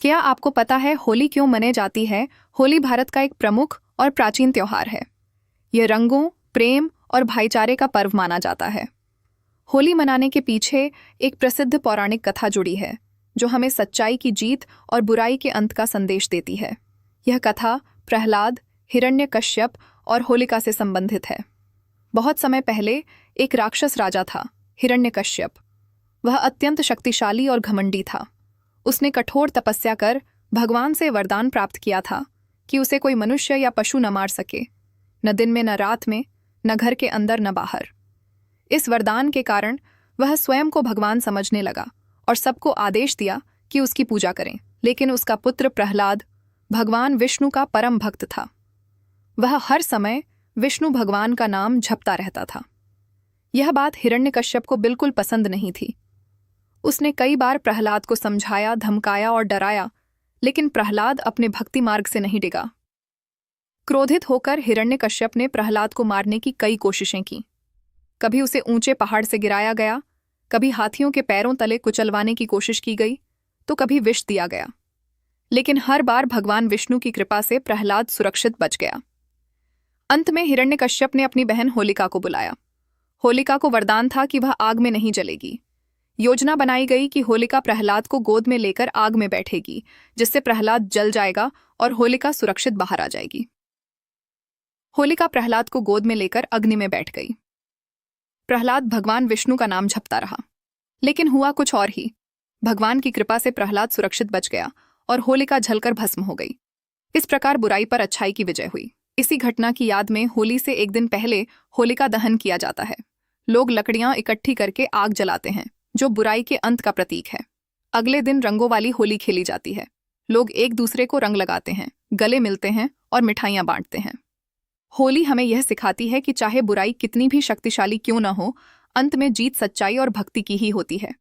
क्या आपको पता है होली क्यों मनाई जाती है? होली भारत का एक प्रमुख और प्राचीन त्योहार है। यह रंगों, प्रेम और भाईचारे का पर्व माना जाता है। होली मनाने के पीछे एक प्रसिद्ध पौराणिक कथा जुड़ी है, जो हमें सच्चाई की जीत और बुराई के अंत का संदेश देती है। यह कथा प्रहलाद, हिरण्यकश्यप और होलिका से संबंधित है। बहुत समय पहले एक राक्षस राजा था, हिरण्यकश्यप। वह अत्यंत शक्तिशाली और घमंडी था। उसने कठोर तपस्या कर भगवान से वरदान प्राप्त किया था कि उसे कोई मनुष्य या पशु न मार सके, न दिन में न रात में, न घर के अंदर न बाहर। इस वरदान के कारण वह स्वयं को भगवान समझने लगा और सबको आदेश दिया कि उसकी पूजा करें। लेकिन उसका पुत्र प्रहलाद भगवान विष्णु का परम भक्त था। वह हर समय विष्णु भगवान का नाम जपता रहता था। यह बात हिरण्यकश्यप को बिल्कुल पसंद नहीं थी। उसने कई बार प्रहलाद को समझाया, धमकाया और डराया, लेकिन प्रहलाद अपने भक्ति मार्ग से नहीं डिगा। क्रोधित होकर हिरण्यकश्यप ने प्रहलाद को मारने की कई कोशिशें की। कभी उसे ऊंचे पहाड़ से गिराया गया, कभी हाथियों के पैरों तले कुचलवाने की कोशिश की गई, तो कभी विष दिया गया। लेकिन हर बार भगवान विष्णु की कृपा से प्रहलाद सुरक्षित बच गया। अंत में हिरण्यकश्यप ने अपनी बहन होलिका को बुलाया। होलिका को वरदान था कि वह आग में नहीं जलेगी। योजना बनाई गई कि होलिका प्रहलाद को गोद में लेकर आग में बैठेगी, जिससे प्रहलाद जल जाएगा और होलिका सुरक्षित बाहर आ जाएगी। होलिका प्रहलाद को गोद में लेकर अग्नि में बैठ गई। प्रहलाद भगवान विष्णु का नाम जपता रहा, लेकिन हुआ कुछ और ही। भगवान की कृपा से प्रहलाद सुरक्षित बच गया और होलिका जलकर भस्म हो गई। इस प्रकार बुराई पर अच्छाई की विजय हुई। इसी घटना की याद में होली से एक दिन पहले होलिका दहन किया जाता है। लोग लकड़ियां इकट्ठी करके आग जलाते हैं, जो बुराई के अंत का प्रतीक है। अगले दिन रंगों वाली होली खेली जाती है। लोग एक दूसरे को रंग लगाते हैं, गले मिलते हैं और मिठाइयां बांटते हैं। होली हमें यह सिखाती है कि चाहे बुराई कितनी भी शक्तिशाली क्यों न हो, अंत में जीत सच्चाई और भक्ति की ही होती है।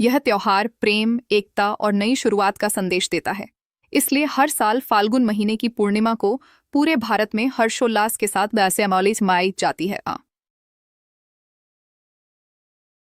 यह त्योहार प्रेम, एकता और नई शुरुआत का संदेश देता है। इसलिए हर साल फाल्गुन महीने की पूर्णिमा को पूरे भारत में हर्षोल्लास के साथ वैसे मनाई जाती है।